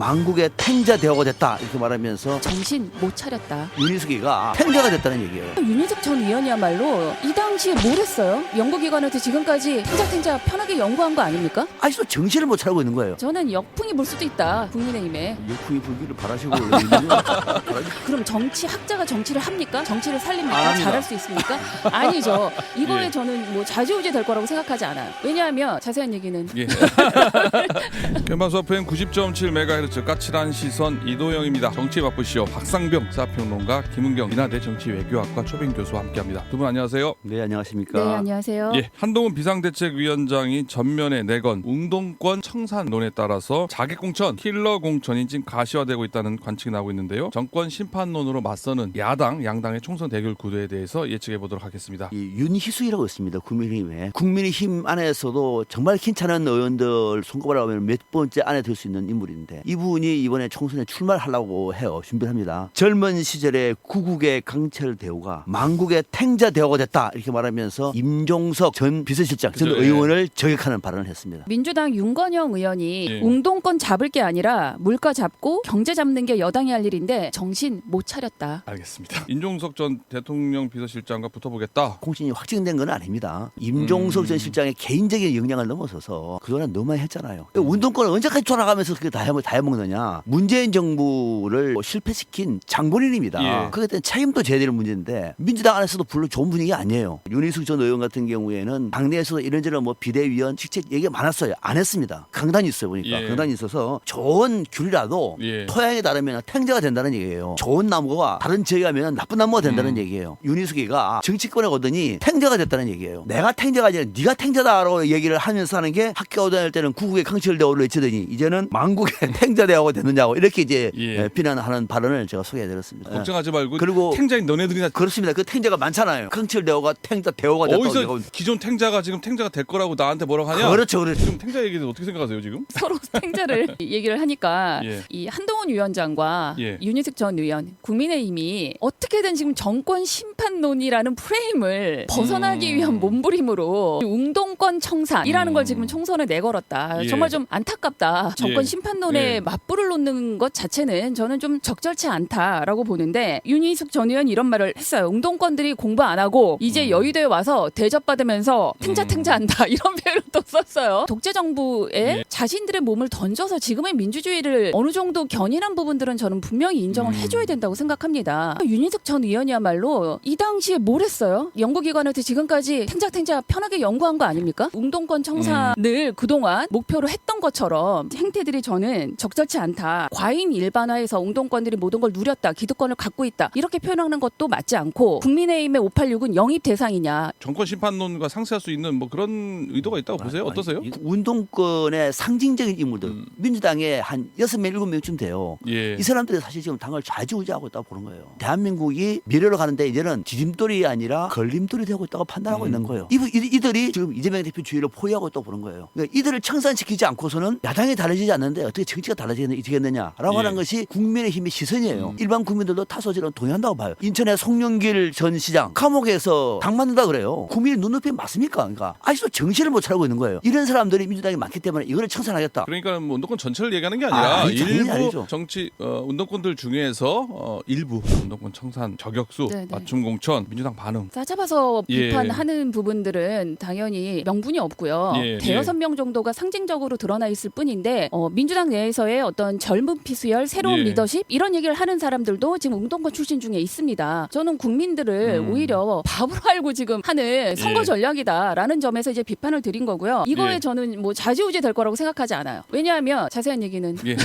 망국의 탱자 대화가 됐다 이렇게 말하면서 정신 못 차렸다. 윤희숙이가 탱자가 됐다는 얘기예요. 윤희숙 전 의원이야말로 이 당시에 뭘 했어요? 연구기관한테 지금까지 탱자 편하게 연구한 거 아닙니까? 아직도 정신을 못 차리고 있는 거예요. 저는 역풍이 불 수도 있다. 국민의힘에. 역풍이 불기를 바라시고 그럼 정치학자가 정치를 합니까? 정치를 안 살립니까? 합니다. 잘할 수 있습니까? 아니죠. 이거에 예. 저는 뭐 좌지우지 될 거라고 생각하지 않아요. 왜냐하면 자세한 얘기는 예. 캠퍼스 FM 90.7MHz 까칠한 시선 이도영입니다. 정치에 바쁘시오. 박상병 사평론가, 김은경 인하대 정치외교학과 초빙 교수와 함께합니다. 두 분 안녕하세요. 네, 안녕하십니까. 네, 안녕하세요. 예, 한동훈 비상대책위원장이 전면에 내건 웅동권 청산론에 따라서 자객공천, 킬러 공천이 지금 가시화되고 있다는 관측이 나오고 있는데요. 정권 심판론으로 맞서는 야당, 양당의 총선 대결 구도에 대해서 예측해 보도록 하겠습니다. 이 윤희숙이라고 있습니다. 국민의힘에. 국민의힘 안에서도 정말 괜찮은 의원들 손꼽아라 하면 몇 번째 안에 들 수 있는 인물인데 이분이 이번에 총선에 출마하려고 해요. 준비를 합니다. 젊은 시절에 구국의 강철 대우가 망국의 탱자 대우가 됐다 이렇게 말하면서 임종석 전 비서실장 전 그죠, 예. 의원을 저격하는 발언을 했습니다. 민주당 윤건영 의원이 예. 웅동권 잡을 게 아니라 물가 잡고 경제 잡는 게 여당이 할 일인데 정신 못 차렸다. 알겠습니다. 인종석 전 대통령 비서실장과 붙어보겠다. 공신이 확정된 건 아닙니다. 임종석 전 실장의 개인적인 역량을 넘어서서 그동안 너무 많이 했잖아요. 운동권을 언제까지 돌아가면서 그게 다 해먹느냐. 문재인 정부를 실패시킨 장본인입니다. 예. 그에 대한 책임도 져야 될 문제인데 민주당 안에서도 별로 좋은 분위기 아니에요. 윤희숙 전 의원 같은 경우에는 당내에서도 이런저런 뭐 비대위원 직책 얘기가 많았어요. 안 했습니다. 강단이 있어요. 보니까 예. 강단이 있어서 좋은 귤이라도 예. 토양에 따르면 탱자가 된다는 얘기예요. 좋은 나무가 다른 지역에 가면 나쁜 나무가 된다는 얘기예요. 윤희숙이가 정치권에 오더니 탱자가 됐다는 얘기예요. 내가 탱자가 아니라 네가 탱자다라고 얘기를 하면서 하는 게 학교 다닐 때는 구국의 강철대우를 외치더니 이제는 망국의 탱자대우가 되느냐고 이렇게 이제 예. 비난하는 발언을 제가 소개해드렸습니다. 걱정하지 말고 그리고 탱자인 너네들이나 그렇습니다. 그 탱자가 많잖아요. 강철대우가 탱자 대우가 됐다고 어디서 얘기하고. 기존 탱자가 지금 탱자가 될 거라고 나한테 뭐라고 하냐? 그렇죠, 그렇죠. 지금 탱자 얘기는 어떻게 생각하세요 지금? 서로 탱자를 얘기를 하니까 예. 이 한동훈 위원장과 예. 윤희숙 전 의원, 국민의힘이 어떻게든 지금 정권 심판론이라는 프레임을 벗어나기 위한 몸부림으로 웅동권 청산이라는 걸 지금 총선에 내걸었다. 예. 정말 좀 안타깝다. 정권 예. 심판론에 예. 맞불을 놓는 것 자체는 저는 좀 적절치 않다라고 보는데 윤희숙 전 의원이 이런 말을 했어요. 웅동권들이 공부 안 하고 이제 여의도에 와서 대접받으면서 탱자탱자한다 이런 표현을 또 썼어요. 독재 정부에 예. 자신들의 몸을 던져서 지금의 민주주의를 어느 정도 견인한 부분들은 저는 분명히 인정을 해줘야 된다고 생각합니다. 윤희숙 전 의원이야말로 이 당시에 뭘 했어요? 연구기관한테 지금까지 탱자탱자 편하게 연구한 거 아닙니까? 웅동권 청산을 그동안 목표로 했던 것처럼 행태들이 저는 적절치 않다. 과잉 일반화해서 웅동권들이 모든 걸 누렸다. 기득권을 갖고 있다. 이렇게 표현하는 것도 맞지 않고 국민의힘의 586은 영입 대상이냐. 정권 심판론과 상쇄할 수 있는 뭐 그런 의도가 있다고 보세요? 어떠세요? 이 운동권의 상징적인 인물들 민주당에 한 6명, 7명쯤 돼요. 예. 이 사람들이 사실 지금 당을 좌지우지하고 있다고 보는 거예요. 대한민국이 미래로 가는데 이제는 디딤돌이 아니라 걸림돌이 되고 있다고 판단하고 있는 거예요. 이들이 지금 이재명 대표 주의를 포위하고 있다고 보는 거예요. 그러니까 이들을 청산시키지 않고서는 야당이 달라지지 않는데 어떻게 정치가 달라지겠느냐라고 예. 하는 것이 국민의힘의 시선이에요. 일반 국민들도 다소지는 동의한다고 봐요. 인천의 송영길 전 시장 감옥에서 당 만든다 그래요. 국민의 눈높이 맞습니까? 그러니까 아직도 정신을 못 차리고 있는 거예요. 이런 사람들이 민주당에 많기 때문에 이거를 청산하겠다. 그러니까 뭐 운동권 전체를 얘기하는 게 아니라 아니죠, 당연히 일부 아니죠. 정치 운동권들 중에서 일부 운동권 청산 저격수 네네. 맞춤 공천 민주당 반응. 싸잡아서 예. 비판하는 부분들은 당연히 명분이 없고요. 예, 대여섯 명 정도가 상징적으로 드러나 있을 뿐인데 민주당 내에서의 어떤 젊은 피수열, 새로운 예. 리더십 이런 얘기를 하는 사람들도 지금 웅동권 출신 중에 있습니다. 저는 국민들을 오히려 바보로 알고 지금 하는 선거 예. 전략이다라는 점에서 이제 비판을 드린 거고요. 이거에 예. 저는 뭐 좌지우지 될 거라고 생각하지 않아요. 왜냐하면 자세한 얘기는 예.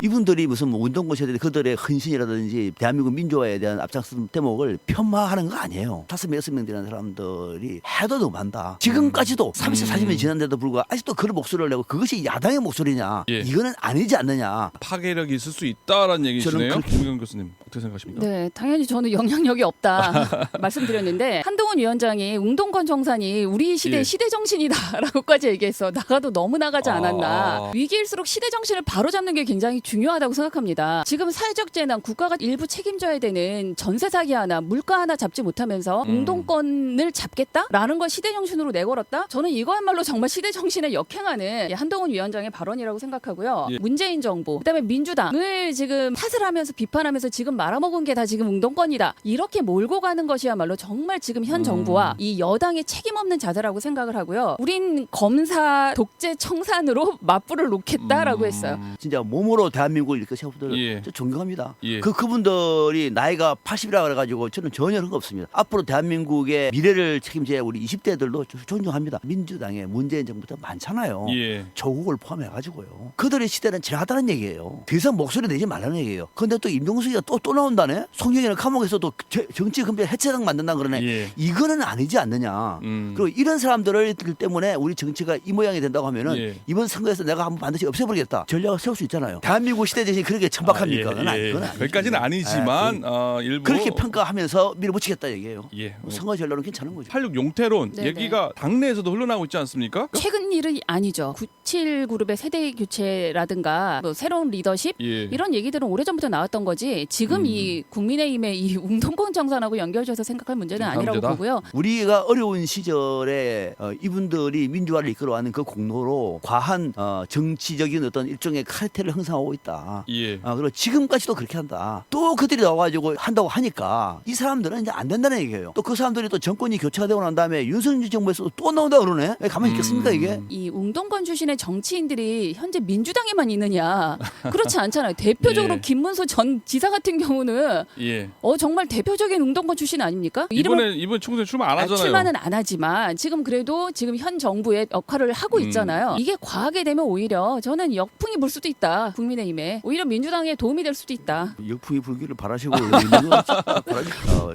이분들이 무슨 뭐 운동권 세대 그들의 헌신이라든지 대한민국 민주화에 대한 앞장서는 대목을 폄하하는 거 아니에요. 5명, 6명 되는 사람들이 해도 너무한다. 지금까지도 30, 40년 지났는데도 불구하고 아직도 그런 목소리를 내고 그것이 야당의 목소리냐. 예. 이거는 아니지 않느냐. 파괴력이 있을 수 있다라는 얘기시네요. 저는 김경 교수님. 어떻게 생각하십니까? 네, 당연히 저는 영향력이 없다 말씀드렸는데 한동훈 위원장이 웅동권 청산이 우리 시대 예. 시대 정신이다라고까지 얘기했어. 나가도 너무 나가지 않았나. 아. 위기일수록 시대 정신을 바로잡는 게 굉장히 중요하다고 생각합니다. 지금 사회적 재난 국가가 일부 책임져야 되는 전세 사기 하나, 물가 하나 잡지 못하면서 웅동권을 잡겠다라는 걸 시대 정신으로 내걸었다. 저는 이거야말로 정말 시대 정신에 역행하는 한동훈 위원장의 발언이라고 생각하고요. 예. 문재인 정부, 그다음에 민주당을 지금 탓을 하면서 비판하면서 지금 말아먹은 게 다 지금 웅동권이다. 이렇게 몰고 가는 것이야말로 정말 지금 현 정부와 이 여당의 책임 없는 자세라고 생각을 하고요. 우린 검사 독재 청산으로 맞불을 놓겠다라고 했어요. 진짜 몸으로 대한민국을 이렇게 세운 분들 예. 저 존경합니다. 예. 그분들이 나이가 80이라 그래가지고 저는 전혀 그런 거 없습니다. 앞으로 대한민국의 미래를 책임져야 우리 20대들도 존경합니다. 민주당의 문재인 정부도 많잖아요. 예. 조국을 포함해가지고요. 그들의 시대는 지나갔다는 얘기예요. 더 이상 목소리 내지 말라는 얘기예요. 근데 또 임종석이가 또 나온다네? 송영이는 감옥에서 또 정치 금배 해체당 만든다 그러네. 예. 이거는 아니지 않느냐. 그리고 이런 사람들 때문에 우리 정치가 이 모양이 된다고 하면은 예. 이번 선거에서 내가 한번 반드시 없애버리겠다. 전략을 세울 수 있잖아요. 대한민국 시대 대신이 그렇게 천박합니까? 그건 그건 아니죠. 거기까지는 아니지만 일부 그렇게 평가하면서 밀어붙이겠다 얘기예요. 예. 선거 전략은 괜찮은 거죠. 86 용태론 네네. 얘기가 당내에서도 흘러나오고 있지 않습니까? 최근 일이 아니죠. 97 그룹의 세대 교체라든가 뭐 새로운 리더십 예. 이런 얘기들은 오래전부터 나왔던 거지. 지금 이 국민의힘의 이 웅동권 정산하고 연결져서 생각할 문제는 다음 아니라고 문제다? 보고요. 우리가 어려운 시절에 이분들이 민주화를 이끌어가는 그 공로로 과한 정치적인 어떤 일종의 카르텔을 형성하고 있다. 예. 그리고 지금까지도 그렇게 한다. 또 그들이 나와가지고 한다고 하니까 이 사람들은 이제 안 된다는 얘기예요. 또 그 사람들이 또 정권이 교체가 되고 난 다음에 윤석열 정부에서 또 나온다 그러네. 왜 가만히 있겠습니까 이게? 이 웅동권 출신의 정치인들이 현재 민주당에만 있느냐? 그렇지 않잖아요. 대표적으로 예. 김문수 전 지사 같은 경우는 예. 정말 대표적인 웅동권 출신 아닙니까? 이번 총선에 출마 안 하잖아요. 출마는 안 하지만 지금 그래도 지금 현 정부의 역할을 하고 있잖아요. 이게 과하게 되면 오히려 저는 역풍이 불 수도 있다. 국민의힘에 오히려 민주당에 도움이 될 수도 있다. 역풍이 불기를 바라시고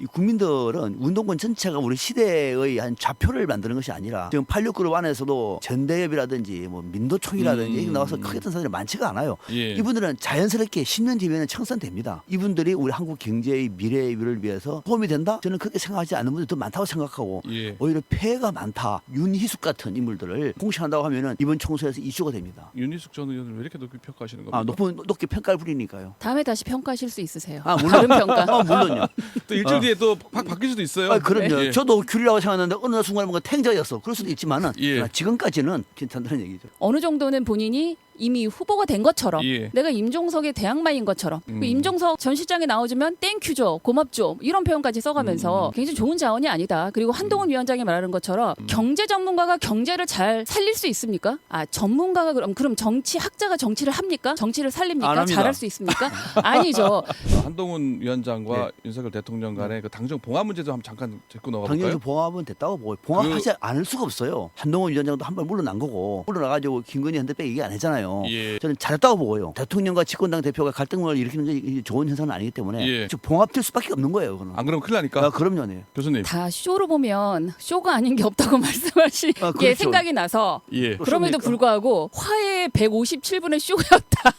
이 국민들은 운동권 전체가 우리 시대의 한 좌표를 만드는 것이 아니라 지금 86그룹 안에서도 전대협이라든지 뭐 민도총이라든지 여기 나와서 크게 뜬 사람들이 많지가 않아요. 예. 이분들은 자연스럽게 10년 뒤에는 청산됩니다. 이분들이 우리 한국 경제의 미래를 위해서 도움이 된다? 저는 그렇게 생각하지 않는 분들도 많다고 생각하고 예. 오히려 폐해가 많다. 윤희숙 같은 인물들을 공시한다고 하면은 이번 총선에서 이슈가 됩니다. 윤희숙 전 의원을 왜 이렇게 높이 평가하시는 겁니까? 높게 평가를 부리니까요. 다음에 다시 평가하실 수 있으세요. 물론. 다른 평가. 물론요. 또 일주일 뒤에 또 바뀔 수도 있어요. 그럼요. 예. 저도 귤이라고 생각했는데 어느 순간에 뭔가 탱자였어. 그럴 수도 있지만은 예. 지금까지는 괜찮다는 얘기죠. 어느 정도는 본인이 이미 후보가 된 것처럼 예. 내가 임종석의 대항마인 것처럼 그 임종석 전 실장이 나오지면 땡큐죠 고맙죠 이런 표현까지 써가면서 굉장히 좋은 자원이 아니다. 그리고 한동훈 위원장이 말하는 것처럼 경제 전문가가 경제를 잘 살릴 수 있습니까? 전문가가 그럼 정치학자가 정치를 합니까? 정치를 안 살립니까? 합니다. 잘할 수 있습니까? 아니죠. 한동훈 위원장과 윤석열 대통령 간의 그 당정 봉합 문제도 한번 잠깐 짚고 넘어가 당연히 볼까요? 봉합은 됐다고 보고 봉합하지 않을 수가 없어요. 한동훈 위원장도 한 번 물러난 거고 물러나가지고 김건희 현대백 얘기 안 했잖아요. 예. 저는 잘했다고 보고요. 대통령과 집권당 대표가 갈등을 일으키는 게 좋은 현상은 아니기 때문에 예. 봉합될 수밖에 없는 거예요. 그거는. 안 그러면 큰일 나니까. 그럼요. 네. 교수님. 다 쇼로 보면 쇼가 아닌 게 없다고 말씀하신 게 그렇죠. 생각이 나서 예. 그럼에도 쇼입니까? 불구하고 화해 157분의 쇼였다.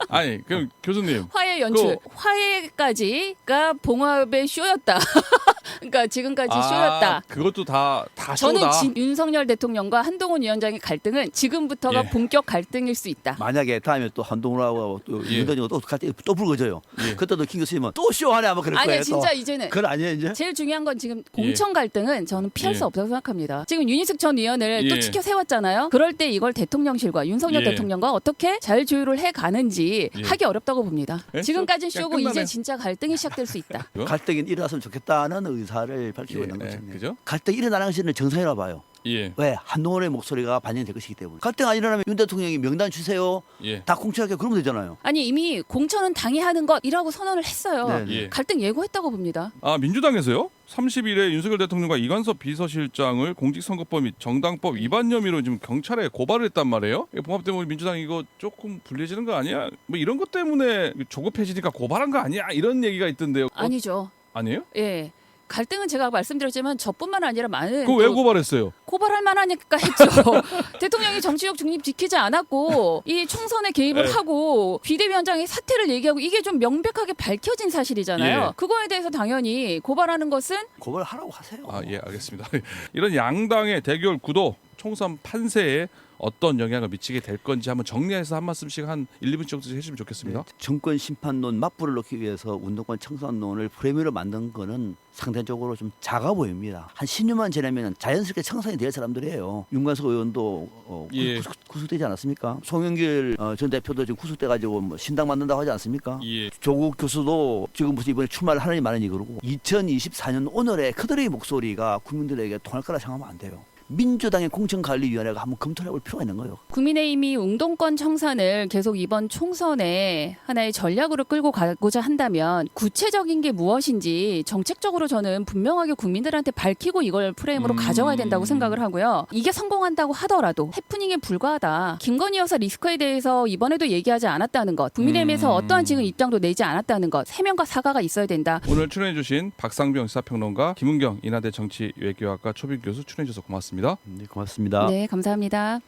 아니, 그럼 교수님. 화해 연출, 화해까지가 봉합의 쇼였다. 그러니까 지금까지 쇼였다. 그것도 다 저는 쇼다. 윤석열 대통령과 한동훈 위원장의 갈등은 지금부터가 예. 본격 갈등일 수 있다. 만약에 다음에 또 한동훈하고 또 예. 윤대중하고 또 갈등 또 불거져요. 예. 그때도 김 교수님은 또 쇼하네 아마 그럴 거예요. 아니야 진짜 또. 이제는 그건 아니에요 이제. 제일 중요한 건 지금 공천 갈등은 저는 피할 예. 수 없다고 생각합니다. 지금 윤희숙 전 의원을 또 예. 치켜 세웠잖아요. 그럴 때 이걸 대통령실과 윤석열 예. 대통령과 어떻게 잘 조율을 해 가는지 예. 하기 어렵다고 봅니다. 예? 지금까지는 그냥 쇼고 끝나네. 이제 진짜 갈등이 시작될 수 있다. 갈등이 일어났으면 좋겠다는 의사를 밝히고 예, 있는 거죠. 그죠? 갈등이 일어나는 것은 정상이라고 봐요. 예. 왜? 한동훈의 목소리가 반영이 될 것이기 때문에. 갈등 안 일어나면 윤 대통령이 명단 주세요. 예. 다 공천할게 그러면 되잖아요. 아니 이미 공천은 당이 하는 것이라고 선언을 했어요. 네, 네. 예. 갈등 예고했다고 봅니다. 민주당에서요? 30일에 윤석열 대통령과 이관섭 비서실장을 공직선거법 및 정당법 위반 혐의로 지금 경찰에 고발을 했단 말이에요. 봉합 때문에 민주당 이거 조금 불리해지는 거 아니야? 뭐 이런 것 때문에 조급해지니까 고발한 거 아니야? 이런 얘기가 있던데요. 아니죠. 아니에요? 예. 갈등은 제가 말씀드렸지만 저뿐만 아니라 많은 그거 왜 또 고발했어요? 고발할 만하니까 했죠. 대통령이 정치적 중립 지키지 않았고 이 총선에 개입을 네. 하고 비대위원장의 사퇴를 얘기하고 이게 좀 명백하게 밝혀진 사실이잖아요. 예. 그거에 대해서 당연히 고발하는 것은 고발하라고 하세요. 아, 예, 알겠습니다. 이런 양당의 대결 구도 총선 판세에 어떤 영향을 미치게 될 건지 한번 정리해서 한 말씀씩 한 1, 2분 정도 해주시면 좋겠습니다. 정권 심판론 맞불을 놓기 위해서 운동권 청산론을 프레임으로 만든 거는 상대적으로 좀 작아 보입니다. 한 10년만 지나면 자연스럽게 청산이 될 사람들이에요. 윤관석 의원도 예. 구속되지 않았습니까? 송영길 전 대표도 지금 구속돼가지고 뭐 신당 만든다고 하지 않습니까? 예. 조국 교수도 지금 무슨 이번에 출마를 하느니 마느니 그러고 2024년 오늘의 그들의 목소리가 국민들에게 통할 거라 생각하면 안 돼요. 민주당의 공천관리위원회가 한번 검토를 해볼 필요가 있는 거예요. 국민의힘이 웅동권 청산을 계속 이번 총선에 하나의 전략으로 끌고 가고자 한다면 구체적인 게 무엇인지 정책적으로 저는 분명하게 국민들한테 밝히고 이걸 프레임으로 가져가야 된다고 생각을 하고요. 이게 성공한다고 하더라도 해프닝에 불과하다. 김건희 여사 리스크에 대해서 이번에도 얘기하지 않았다는 것. 국민의힘에서 어떠한 지금 입장도 내지 않았다는 것. 해명과 사과가 있어야 된다. 오늘 출연해주신 박상병 시사평론가, 김은경 인하대 정치외교학과 초빙 교수 출연해주셔서 고맙습니다. 네, 고맙습니다. 네, 감사합니다.